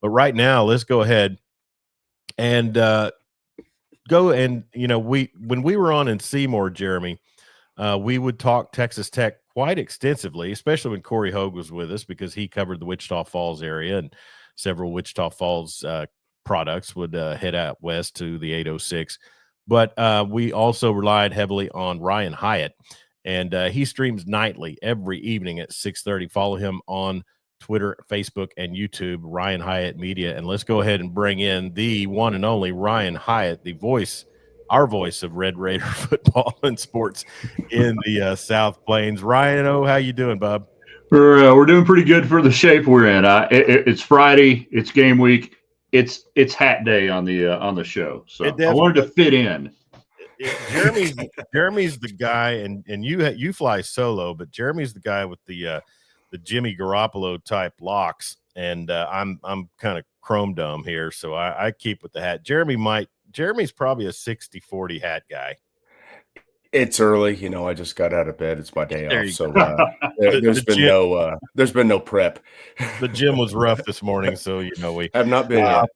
But right now, let's go ahead and go and when we were on in Seymour, Jeremy, we would talk Texas Tech quite extensively, especially when Corey Hogue was with us because he covered the Wichita Falls area and several Wichita Falls products would head out west to the 806. But we also relied heavily on Ryan Hyatt, and he streams nightly every evening at 6:30. Follow him on Twitter, Facebook, and YouTube, Ryan Hyatt Media. And let's go ahead and bring in the one and only Ryan Hyatt, the voice, our voice of Red Raider football and sports in the South Plains. Ryan, how you doing, bub? We're doing pretty good for the shape we're in. It's Friday. It's game week. It's hat day on the show. So I wanted to fit in. Jeremy's the guy, and you fly solo, but Jeremy's the guy with the Jimmy Garoppolo type locks, and I'm kind of chrome dome here, so I keep with the hat. Jeremy's probably a 60-40 hat guy. It's early, I just got out of bed. It's my day off, so there's been no prep. The gym was rough this morning, so we have not been yet.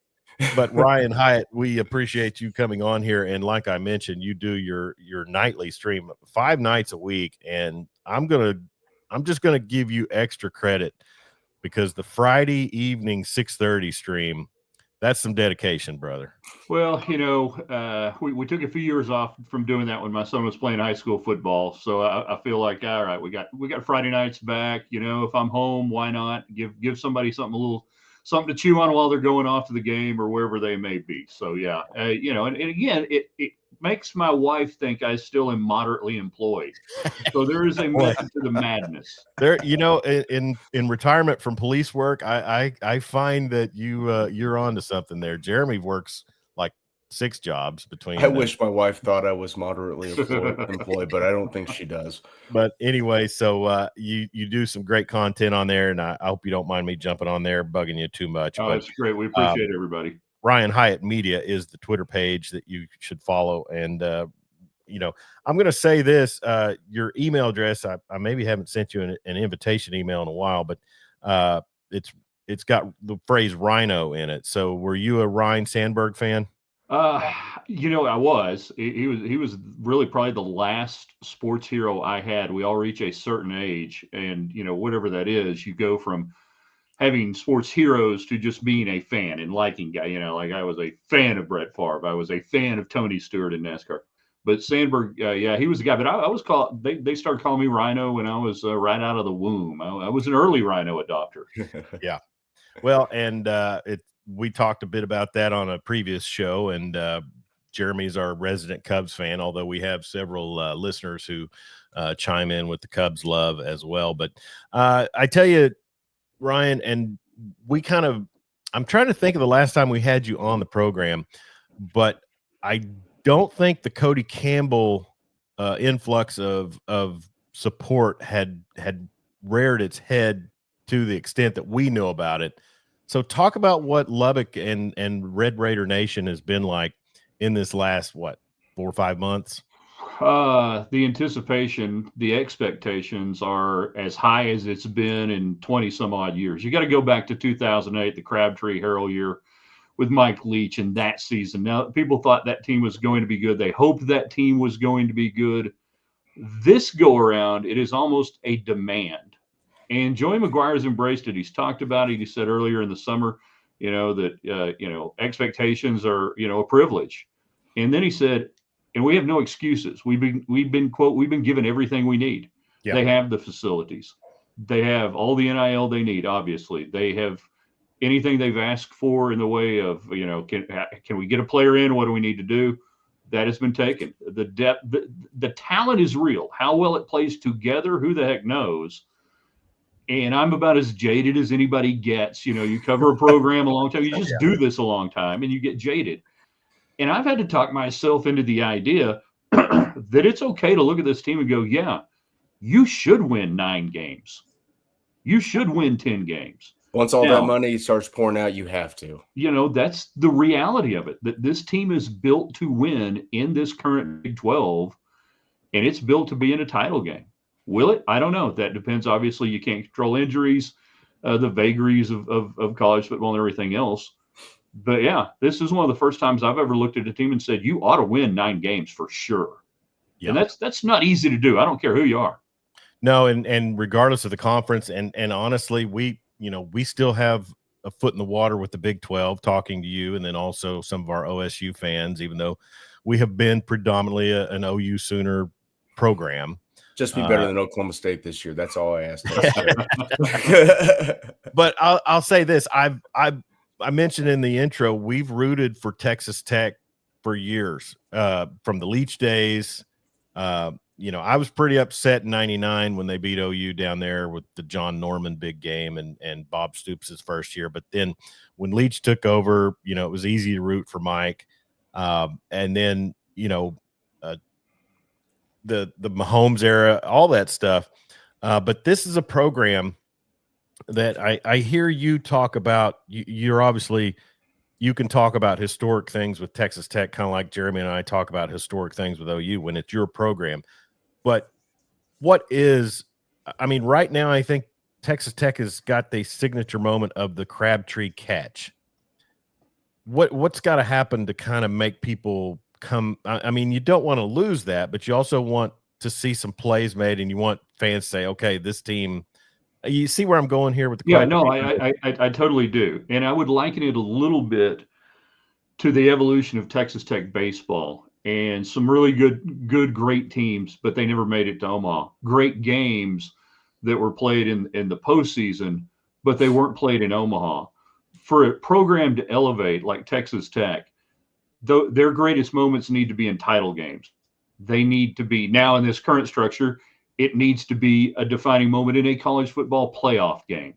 But Ryan Hyatt, we appreciate you coming on here, and like I mentioned, you do your nightly stream 5 nights a week, and I'm just gonna give you extra credit because the Friday evening 6:30 stream, that's some dedication, brother. Well, we took a few years off from doing that when my son was playing high school football. So I feel like, all right, we got Friday nights back. If I'm home, why not give somebody something to chew on while they're going off to the game or wherever they may be. So yeah, and again, it makes my wife think I still am moderately employed. So there is a method to the madness. There, in retirement from police work, I find that you're on to something there. Jeremy works like 6 jobs between. I wish my wife thought I was moderately employed, but I don't think she does. But anyway, so you do some great content on there, and I hope you don't mind me jumping on there, bugging you too much. Oh, that's great. We appreciate everybody. Ryan Hyatt Media is the Twitter page that you should follow. And, I'm going to say this, your email address, I maybe haven't sent you an invitation email in a while, but it's got the phrase Rhino in it. So were you a Ryan Sandberg fan? I was. He was really probably the last sports hero I had. We all reach a certain age, and whatever that is, you go from having sports heroes to just being a fan and liking guy. Like I was a fan of Brett Favre. I was a fan of Tony Stewart in NASCAR. But Sandberg, he was the guy. But I was called. They started calling me Rhino when I was right out of the womb. I was an early Rhino adopter. Yeah. Well, and we talked a bit about that on a previous show, and Jeremy's our resident Cubs fan, although we have several listeners who chime in with the Cubs love as well. But I tell you, Ryan, and I'm trying to think of the last time we had you on the program, but I don't think the Cody Campbell influx of support had reared its head to the extent that we know about it. So talk about what Lubbock and Red Raider Nation has been like in this last, 4 or 5 months? The anticipation, the expectations are as high as it's been in 20 some odd years. You got to go back to 2008, the Crabtree Harrell year with Mike Leach in that season. Now, people thought that team was going to be good. They hoped that team was going to be good. This go around, it is almost a demand. And Joey McGuire has embraced it. He's talked about it. He said earlier in the summer, that, expectations are, a privilege. And then he said, and we have no excuses. We've been given everything we need. Yeah. They have the facilities. They have all the NIL they need. Obviously, they have anything they've asked for in the way of, can we get a player in? What do we need to do? That has been taken. The depth, the talent is real. How well it plays together, who the heck knows? And I'm about as jaded as anybody gets. You cover a program a long time. You just do this a long time, and you get jaded. And I've had to talk myself into the idea that it's okay to look at this team and go, yeah, you should win 9 games. You should win 10 games. Once all that money starts pouring out, you have to. That's the reality of it, that this team is built to win in this current Big 12, and it's built to be in a title game. Will it? I don't know. That depends. Obviously, you can't control injuries. the vagaries of college football and everything else. But yeah, this is one of the first times I've ever looked at a team and said, you ought to win 9 games for sure. Yeah. And that's not easy to do. I don't care who you are. No, and regardless of the conference, and honestly, we still have a foot in the water with the Big 12, talking to you, and then also some of our OSU fans, even though we have been predominantly an OU Sooner program. Just be better than Oklahoma State this year. That's all I asked. But I'll say this: I mentioned in the intro, we've rooted for Texas Tech for years, from the Leach days. I was pretty upset in '99 when they beat OU down there with the John Norman big game and Bob Stoops' first year. But then when Leach took over, it was easy to root for Mike. And then, the Mahomes era, all that stuff. But this is a program that I hear you talk about. You're obviously, you can talk about historic things with Texas Tech, kind of like Jeremy and I talk about historic things with OU when it's your program. But right now, I think Texas Tech has got the signature moment of the Crabtree catch. What's got to happen to kind of make people come? I mean, you don't want to lose that, but you also want to see some plays made, and you want fans to say, okay, this team, you see where I'm going here with the Crabtree? Yeah, no, I totally do. And I would liken it a little bit to the evolution of Texas Tech baseball. And some really great teams, but they never made it to Omaha. Great games that were played in the postseason, but they weren't played in Omaha. For a program to elevate like Texas Tech, their greatest moments need to be in title games. They need to be, now in this current structure, it needs to be a defining moment in a college football playoff game.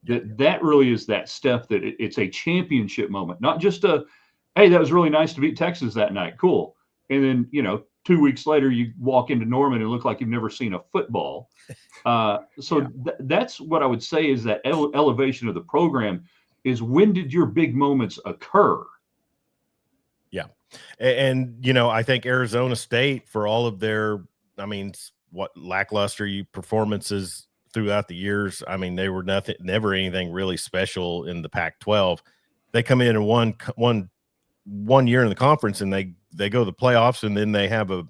That really is that step, that it's a championship moment, not just hey, that was really nice to beat Texas that night. Cool. And then, 2 weeks later, you walk into Norman and look like you've never seen a football. That's what I would say is that elevation of the program is, when did your big moments occur? Yeah. And, I think Arizona State, for all of their, lackluster performances throughout the years, they were never anything really special in the Pac-12. They come in and one year in the conference, and they go to the playoffs, and then they have a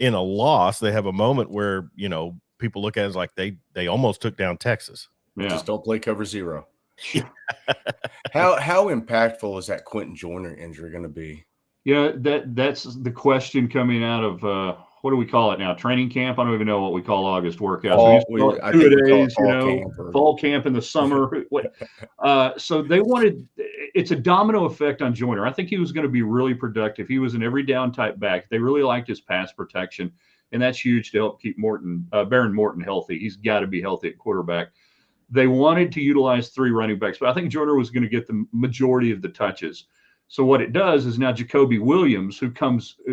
loss, they have a moment where, people look at it as like they almost took down Texas. Yeah. Just don't play cover zero. How impactful is that Quentin Joyner injury going to be? Yeah, that's the question coming out of what do we call it now? Training camp? I don't even know what we call August workouts. Fall camp in the summer. So they wanted, it's a domino effect on Joyner. I think he was going to be really productive. He was an every down type back. They really liked his pass protection, and that's huge to help keep Baron Morton healthy. He's got to be healthy at quarterback. They wanted to utilize 3 running backs, but I think Joyner was going to get the majority of the touches. So what it does is now Jacoby Williams, who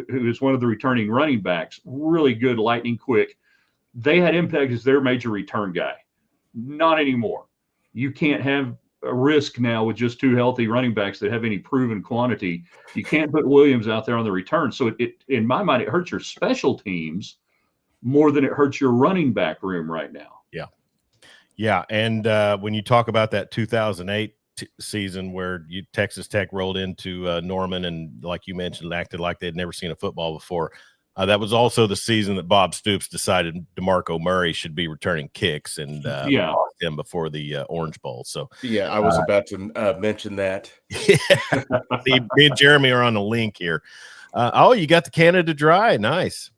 is one of the returning running backs, really good, lightning quick. They had impact as their major return guy. Not anymore. You can't have a risk now with just 2 healthy running backs that have any proven quantity. You can't put Williams out there on the return. So it in my mind, it hurts your special teams more than it hurts your running back room right now. Yeah. Yeah. And when you talk about that 2008 season where Texas Tech rolled into Norman, and like you mentioned, acted like they'd never seen a football before. That was also the season that Bob Stoops decided DeMarco Murray should be returning kicks, and lost him before the Orange Bowl. So I was about to mention that. Me and Jeremy are on the link here. You got the Canada Dry. Nice.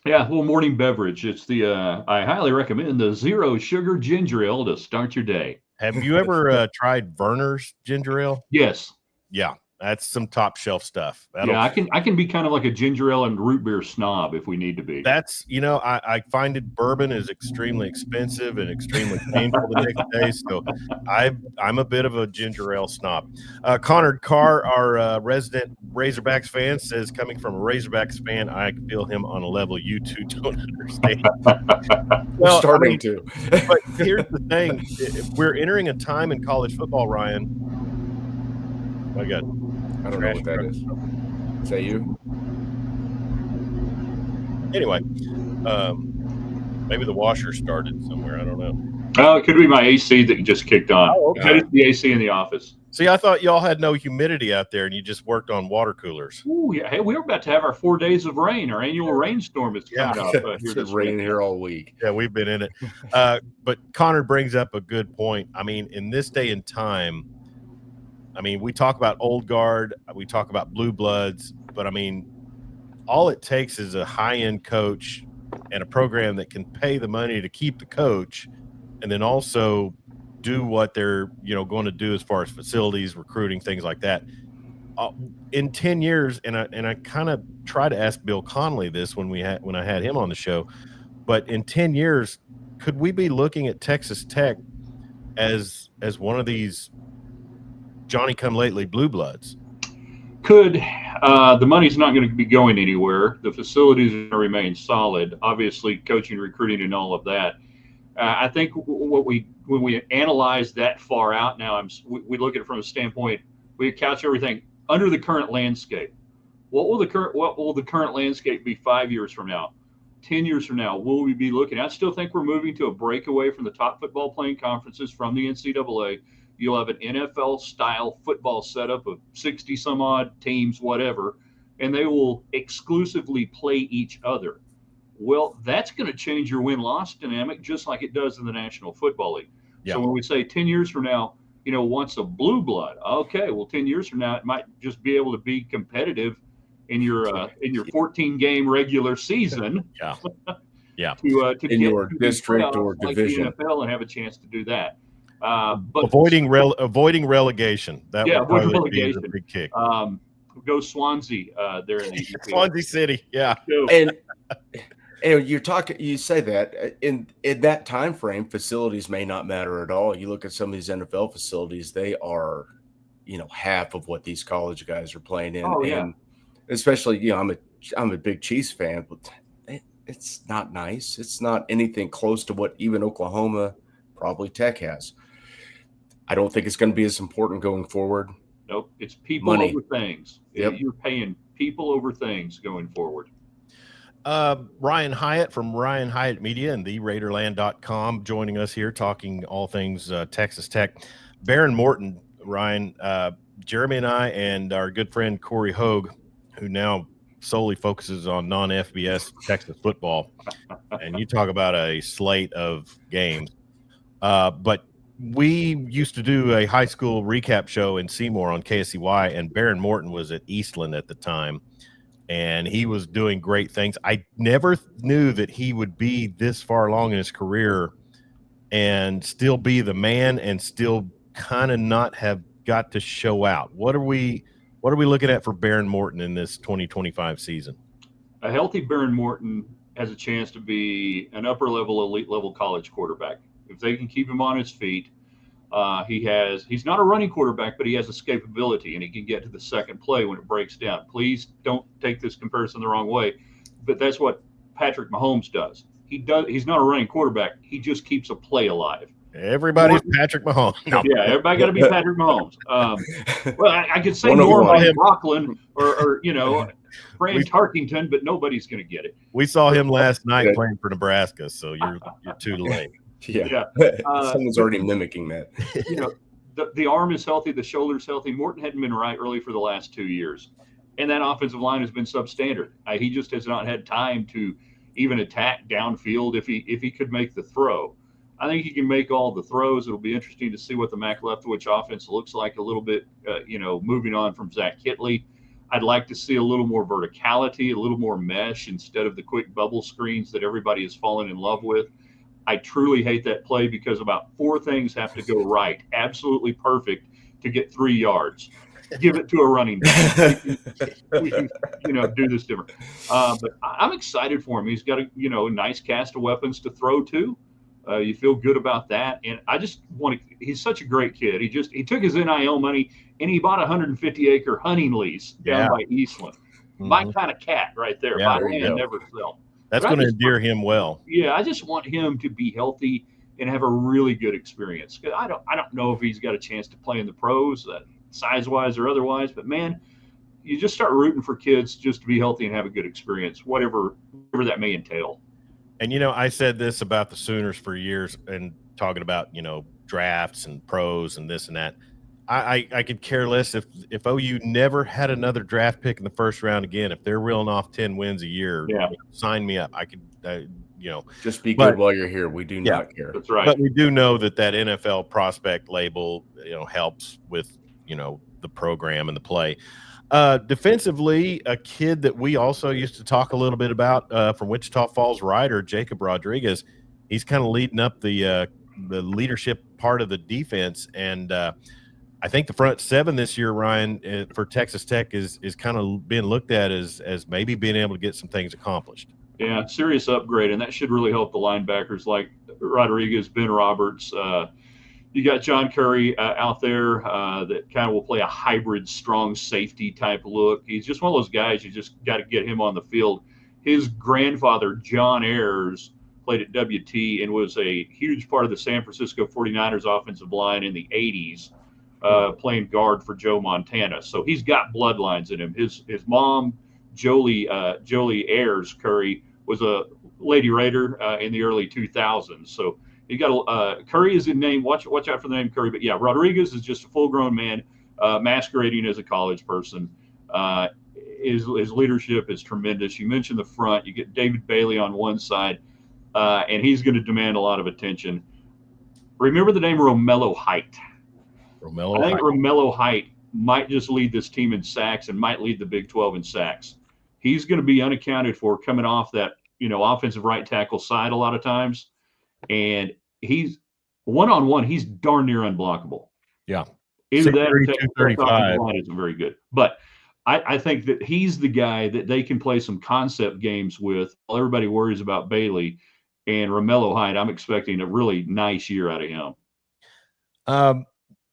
Yeah, a little morning beverage. It's I highly recommend the 0 sugar ginger ale to start your day. Have you ever tried Verner's ginger ale? Yes. Yeah, that's some top shelf stuff. I can be kind of like a ginger ale and root beer snob if we need to be. That's, I find bourbon is extremely expensive and extremely painful the next day. So I'm a bit of a ginger ale snob. Connor Carr, our resident Razorbacks fan, says, coming from a Razorbacks fan, I feel him on a level you two don't understand. Well, starting to. But here's the thing. We're entering a time in college football, Ryan. I don't know what that is. Is that you? Anyway, maybe the washer started somewhere. I don't know. It could be my AC that just kicked on. Oh, okay. It's the AC in the office. See, I thought y'all had no humidity out there and you just worked on water coolers. Ooh, yeah. Hey, we were about to have our 4 days of rain. Our annual rainstorm is coming up. It's been raining here all week. Yeah, we've been in it. But Connor brings up a good point. I mean, in this day and time, I mean, we talk about old guard, we talk about blue bloods, but I mean, all it takes is a high-end coach and a program that can pay the money to keep the coach, and then also do what they're going to do as far as facilities, recruiting, things like that. In 10 years, and I kind of try to ask Bill Connolly this when I had him on the show, but in 10 years, could we be looking at Texas Tech as one of these Johnny-come-lately blue bloods? Could. The money's not going to be going anywhere. The facilities are going to remain solid. Obviously, coaching, recruiting, and all of that. I think when we analyze that far out now, we look at it from a standpoint. We couch everything under the current landscape. What will the current landscape be 5 years from now, 10 years from now? Will we be looking? I still think we're moving to a breakaway from the top football playing conferences from the NCAA. You'll have an NFL-style football setup of 60 some odd teams, whatever, and they will exclusively play each other. Well, that's going to change your win-loss dynamic just like it does in the National Football League. Yeah. So when we say 10 years from now, wants a blue blood, okay, well, 10 years from now, it might just be able to be competitive in your 14-game regular season. Yeah. Yeah. to in get your to district or like division, the NFL, and have a chance to do that. But avoiding relegation. That would probably be the big kick. Go Swansea. There in the Swansea City. Yeah. And you say that in that time frame, facilities may not matter at all. You look at some of these NFL facilities; they are, half of what these college guys are playing in. Oh, yeah. And especially, I'm a big Chiefs fan, but it's not nice. It's not anything close to what even Oklahoma, probably Tech has. I don't think it's going to be as important going forward. Nope. It's people over things. Yep. You're paying people over things going forward. Ryan Hyatt from Ryan Hyatt Media and TheRaiderland.com joining us here talking all things Texas Tech. Baron Morton, Ryan, Jeremy and I, and our good friend Corey Hogue, who now solely focuses on non-FBS Texas football. And you talk about a slate of games. But we used to do a high school recap show in Seymour on KSCY, and Baron Morton was at Eastland at the time, and he was doing great things. I never knew that he would be this far along in his career and still be the man and still kind of not have got to show out. What are we looking at for Baron Morton in this 2025 season? A healthy Baron Morton has a chance to be an upper level, elite level college quarterback. If they can keep him on his feet, he's not a running quarterback, but he has escapability, and he can get to the second play when it breaks down. Please don't take this comparison the wrong way, but that's what Patrick Mahomes does. He's not a running quarterback. He just keeps a play alive. Everybody's Patrick Mahomes. No. Yeah, everybody got to be Patrick Mahomes. Well, I could say Norman Rockland or Fran Tarkington, but nobody's going to get it. We saw him last night playing for Nebraska, so you're too late. Yeah. Someone's already mimicking that. The arm is healthy, the shoulder's healthy. Morton hadn't been right really for the last 2 years, and that offensive line has been substandard. He just has not had time to even attack downfield if he could make the throw. I think he can make all the throws. It'll be interesting to see what the Mac Leftwich offense looks like a little bit, moving on from Zach Kitley. I'd like to see a little more verticality, a little more mesh instead of the quick bubble screens that everybody has fallen in love with. I truly hate that play because about 4 things have to go right, absolutely perfect, to get 3 yards. Give it to a running back. We can do this different. But I'm excited for him. He's got a nice cast of weapons to throw to. You feel good about that, and I just he's such a great kid. He took his NIL money and he bought a 150-acre hunting lease down by Eastland. Mm-hmm. My kind of cat right there. Yeah, buy land, never sell. That's going to endear him well. Yeah, I just want him to be healthy and have a really good experience. I don't know if he's got a chance to play in the pros, size-wise or otherwise, but man, you just start rooting for kids just to be healthy and have a good experience, whatever that may entail. And I said this about the Sooners for years and talking about, drafts and pros and this and that. I could care less if OU never had another draft pick in the first round again. If they're reeling off 10 wins a year, sign me up. I could, just be good while you're here. We do not care. That's right. But we do know that NFL prospect label, helps with, the program and the play. Defensively, a kid that we also used to talk a little bit about from Wichita Falls Rider, Jacob Rodriguez. He's kind of leading up the leadership part of the defense, and I think the front seven this year, Ryan, for Texas Tech is kind of being looked at as maybe being able to get some things accomplished. Yeah, serious upgrade, and that should really help the linebackers like Rodriguez, Ben Roberts. You got John Curry out there that kind of will play a hybrid strong safety type look. He's just one of those guys, you just got to get him on the field. His grandfather, John Ayers, played at WT and was a huge part of the San Francisco 49ers offensive line in the 80s. Playing guard for Joe Montana. So he's got bloodlines in him. His mom, Jolie Ayers Curry, was a Lady Raider in the early 2000s. So you got Curry is in name. Watch out for the name Curry. But yeah, Rodriguez is just a full-grown man masquerading as a college person. His leadership is tremendous. You mentioned the front. You get David Bailey on one side, and he's going to demand a lot of attention. Remember the name Romello Hyatt. I think Romello Hyatt might just lead this team in sacks and might lead the Big 12 in sacks. He's going to be unaccounted for coming off that, offensive right tackle side a lot of times. And he's one-on-one, he's darn near unblockable. Yeah. Either that or the line isn't very good. But I think that he's the guy that they can play some concept games with while everybody worries about Bailey. And Romello Hyatt, I'm expecting a really nice year out of him.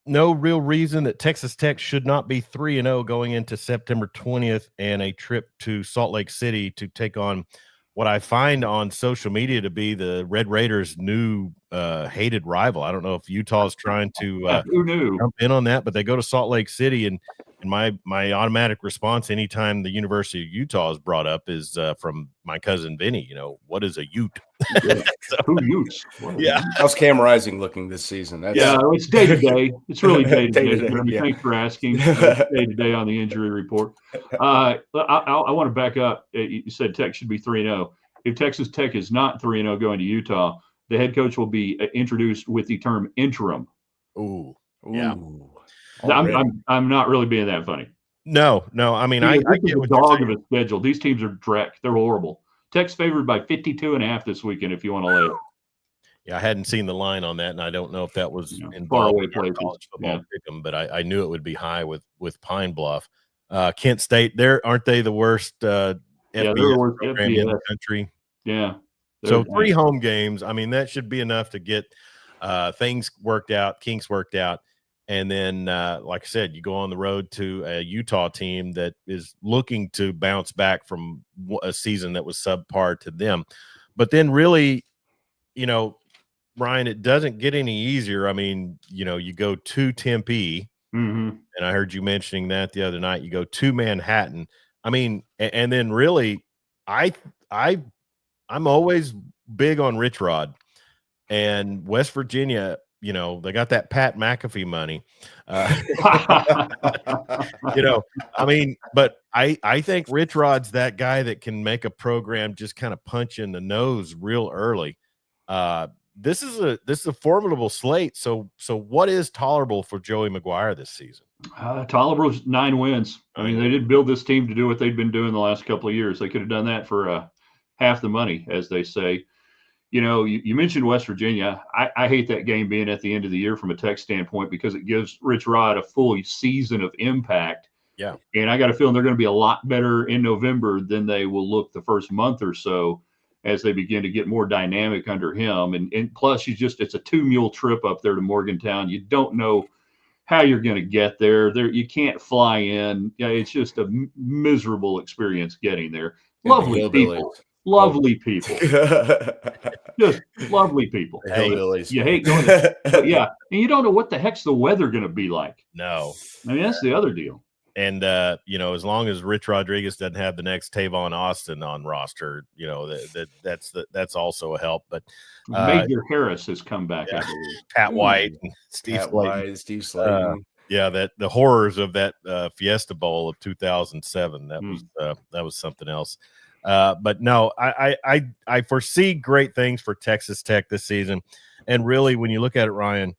No real reason that Texas Tech should not be 3-0 going into September 20th and a trip to Salt Lake City to take on what I find on social media to be the Red Raiders' new hated rival. I don't know if Utah is trying to jump in on that, but they go to Salt Lake City, and my automatic response anytime the University of Utah is brought up is from my cousin Vinny. What is a Ute? Yeah. Who Utes? Yeah. How's Cam Rising looking this season? It's day to day. It's really day to day. Yeah. Thanks for asking. Day to day on the injury report. I want to back up. You said Tech should be 3-0. If Texas Tech is not 3-0 going to Utah, the head coach will be introduced with the term interim. Ooh. Yeah. I'm not really being that funny. No. I mean, I get what dog of a schedule. These teams are dreck. They're horrible. Tech's favored by 52.5 this weekend if you want to lay it. Yeah, I hadn't seen the line on that, and I don't know if that was involved in college football pick'em, but I knew it would be high with Pine Bluff. Kent State, aren't they the worst FBS program in the country? Yeah. So 3 home games. I mean, that should be enough to get things worked out, kinks worked out. And then, like I said, you go on the road to a Utah team that is looking to bounce back from a season that was subpar to them. But then really, Ryan, it doesn't get any easier. I mean, you go to Tempe, and I heard you mentioning that the other night. You go to Manhattan. I mean, and then really, I'm always big on Rich Rod and West Virginia. They got that Pat McAfee money. I mean, but I think Rich Rod's that guy that can make a program just kind of punch in the nose real early. This is a formidable slate. So what is tolerable for Joey McGuire this season? Tolerable's 9 wins. I mean, they didn't build this team to do what they've been doing the last couple of years. They could have done that for half the money, as they say. You mentioned West Virginia. I hate that game being at the end of the year from a Tech standpoint because it gives Rich Rod a full season of impact. Yeah. And I got a feeling they're going to be a lot better in November than they will look the first month or so as they begin to get more dynamic under him. And plus, it's a 2-mule trip up there to Morgantown. You don't know how you're going to get there. You can't fly in. It's just a miserable experience getting there. Lovely people. Lovely people. Just lovely people. You hate going there. But yeah. And you don't know what the heck's the weather going to be like. No. I mean, that's the other deal. And as long as Rich Rodriguez doesn't have the next Tavon Austin on roster, that's also a help. But Major Harris has come back. Yeah. I believe. Pat White, and Steve Slayton. Steve Slayton. That the horrors of that Fiesta Bowl of 2007. That was something else. But no, I foresee great things for Texas Tech this season. And really, when you look at it, Ryan,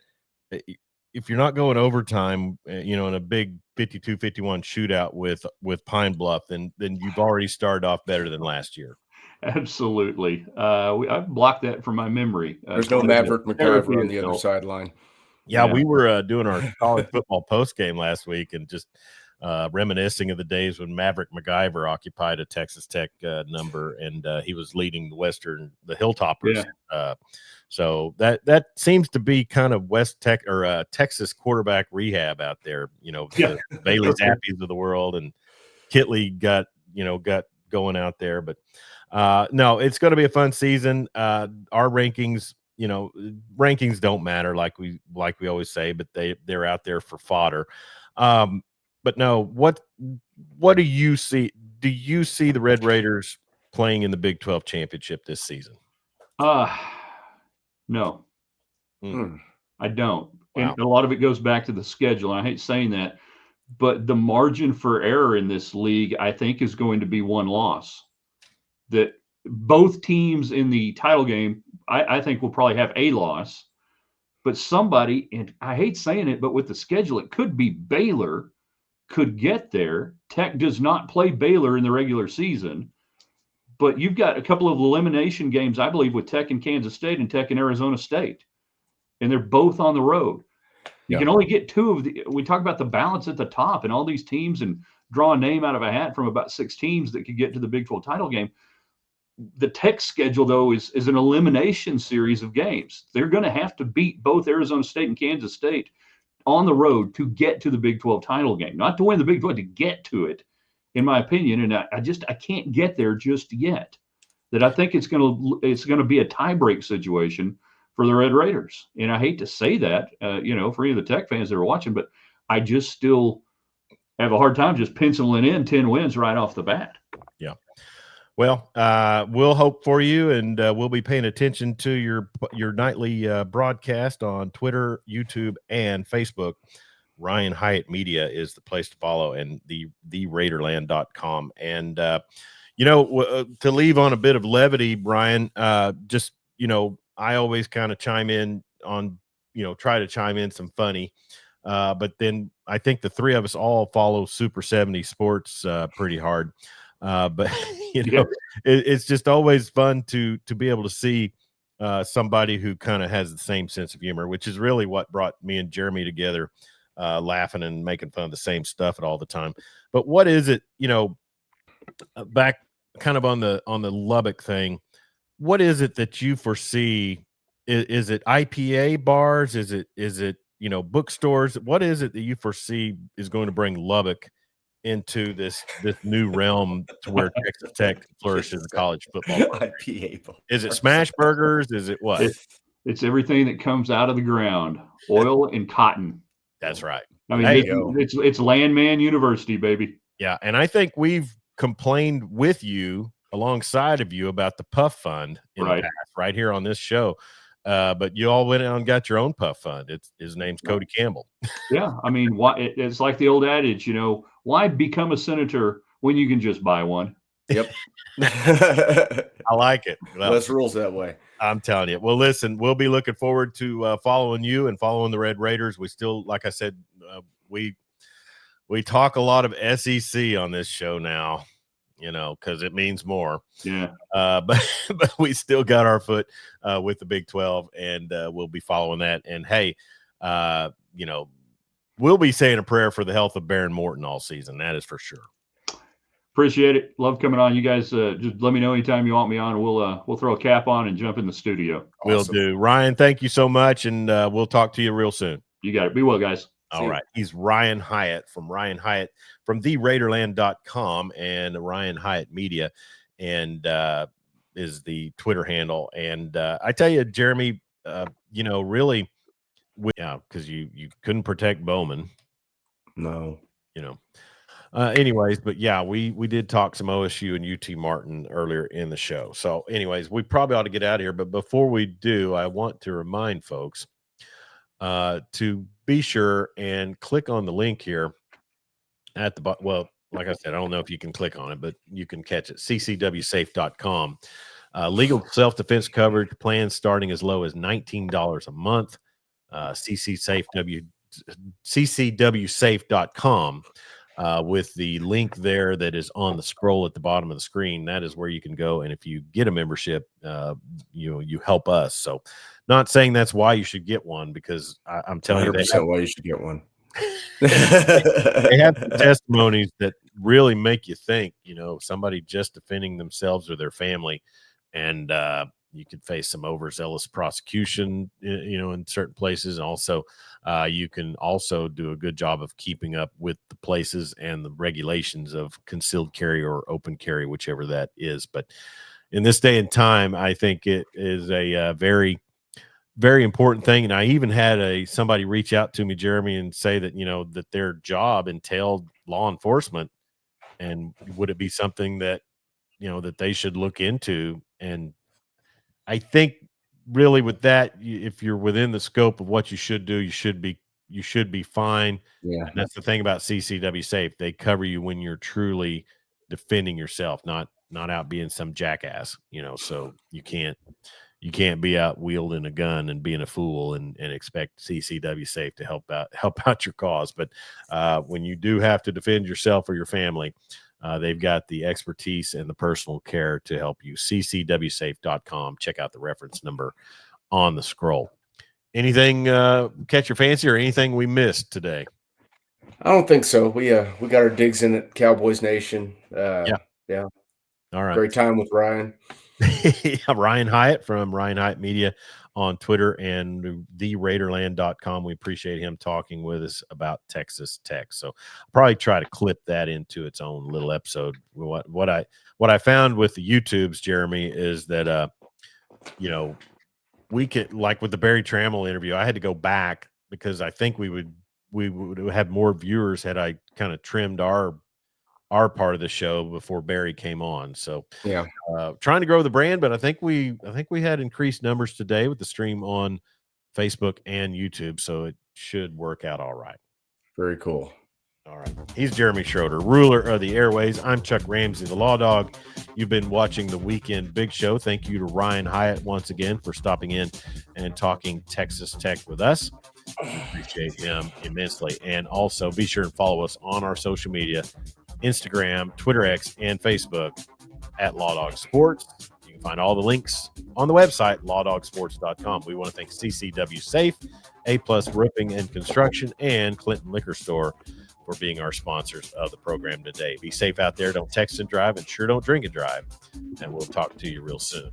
if you're not going overtime, in a big 52-51 shootout with Pine Bluff, then you've already started off better than last year. Absolutely. I blocked that from my memory. There's no Maverick McIver on the other sideline. Yeah, we were doing our college football post game last week and just reminiscing of the days when Maverick McIver occupied a Texas Tech number, and he was leading the Hilltoppers. Yeah. So that seems to be kind of West Tech or Texas quarterback rehab out there. The Bailey Zappies of the world, and Kitley got going out there. But no, it's going to be a fun season. Our rankings. Rankings don't matter like we always say, but they're out there for fodder. But no, what do you see? Do you see the Red Raiders playing in the Big 12 championship this season? No, I don't. Wow. And a lot of it goes back to the schedule. And I hate saying that, but the margin for error in this league, I think, is going to be one loss. That both teams in the title game, I think, will probably have a loss. But somebody, and I hate saying it, but with the schedule, it could be Baylor, could get there. Tech does not play Baylor in the regular season. But you've got a couple of elimination games, I believe, with Tech and Kansas State and Tech and Arizona State. And they're both on the road. You can only get two of the – we talk about the balance at the top and all these teams and draw a name out of a hat from about 6 teams that could get to the Big 12 title game. The Tech schedule, though, is an elimination series of games. They're going to have to beat both Arizona State and Kansas State on the road to get to the Big 12 title game. Not to win the Big 12, to get to it, in my opinion. And I can't get there just yet. That I think it's going to be a tiebreak situation for the Red Raiders. And I hate to say that, for any of the Tech fans that are watching, but I just still have a hard time just penciling in 10 wins right off the bat. Yeah. Well, we'll hope for you, and we'll be paying attention to your nightly broadcast on Twitter, YouTube, and Facebook. Ryan Hyatt Media is the place to follow, and theraiderland.com. And, to leave on a bit of levity, Brian, I always kind of chime in on, try to chime in some funny. But then I think the three of us all follow Super 70 Sports pretty hard. But it's just always fun to be able to see somebody who kind of has the same sense of humor, which is really what brought me and Jeremy together, laughing and making fun of the same stuff all the time. But what is it, back kind of on the Lubbock thing, what is it that you foresee? Is it IPA bars? Is it bookstores? What is it that you foresee is going to bring Lubbock into this new realm to where Texas Tech flourishes in college football? IPA bars. Is it smash burgers? Is it what? It's everything that comes out of the ground, oil and cotton. That's right. I mean, it's Landman University, baby. Yeah, and I think we've complained with you, alongside of you, about the Puff Fund in the past, right here on this show. But you all went out and got your own Puff Fund. His name's Cody Campbell. Yeah, I mean, it's like the old adage, why become a senator when you can just buy one? Yep. I like it. Well, less rules that way. I'm telling you. Well, listen, we'll be looking forward to following you and following the Red Raiders. We still, like I said, we talk a lot of SEC on this show now, because it means more. Yeah. But we still got our foot with the Big 12, and we'll be following that. And hey, we'll be saying a prayer for the health of Baron Morton all season. That is for sure. Appreciate it. Love coming on. You guys just let me know anytime you want me on. We'll throw a cap on and jump in the studio. We'll do. Ryan, thank you so much, and we'll talk to you real soon. You got it. Be well, guys. All right. He's Ryan Hyatt from Ryan Hyatt from theraiderland.com and Ryan Hyatt Media, and is the Twitter handle. And I tell you, Jeremy, really, because you couldn't protect Bowman. No. Anyways, but yeah, we did talk some OSU and UT Martin earlier in the show. So anyways, we probably ought to get out of here. But before we do, I want to remind folks to be sure and click on the link here at the bottom. Well, like I said, I don't know if you can click on it, but you can catch it. ccwsafe.com. Legal self-defense coverage plans starting as low as $19 a month. ccwsafe.com. With the link there that is on the scroll at the bottom of the screen. That is where you can go. And if you get a membership, you help us. So not saying that's why you should get one, because I'm telling you, 100% why you should get one. they have some testimonies that really make you think, somebody just defending themselves or their family. And you could face some overzealous prosecution, in certain places. And also, you can also do a good job of keeping up with the places and the regulations of concealed carry or open carry, whichever that is. But in this day and time, I think it is a very, very important thing. And I even had somebody reach out to me, Jeremy, and say that, that their job entailed law enforcement. And would it be something that, that they should look into? And I think really with that, if you're within the scope of what you should do, you should be fine. Yeah. And that's the thing about CCW Safe. They cover you when you're truly defending yourself, not out being some jackass, so you can't be out wielding a gun and being a fool and expect CCW Safe to help out your cause. But when you do have to defend yourself or your family, they've got the expertise and the personal care to help you. ccwsafe.com. Check out the reference number on the scroll. Anything catch your fancy or anything we missed today? I don't think so. We got our digs in at Cowboys Nation. Yeah. All right. Great time with Ryan. Ryan Hyatt from Ryan Hyatt Media on Twitter and theraiderland.com. We appreciate him talking with us about Texas Tech. So I'll probably try to clip that into its own little episode. What I found with the YouTubes, Jeremy, is that we could, like with the Barry Trammell interview, I had to go back because I think we would have more viewers had I kind of trimmed our part of the show before Barry came on. So yeah, trying to grow the brand, but I think we had increased numbers today with the stream on Facebook and YouTube. So it should work out all right. Very cool. All right. He's Jeremy Schroeder, ruler of the airways. I'm Chuck Ramsey, the Law Dog. You've been watching the Weekend Big Show. Thank you to Ryan Hyatt once again for stopping in and talking Texas Tech with us. Appreciate him immensely. And also be sure and follow us on our social media, Instagram, Twitter X, and Facebook at Law Dog Sports. You can find all the links on the website, lawdogsports.com. We want to thank CCW Safe, A+ Roofing and Construction, and Clinton Liquor Store for being our sponsors of the program today. Be safe out there. Don't text and drive, and sure don't drink and drive. And we'll talk to you real soon.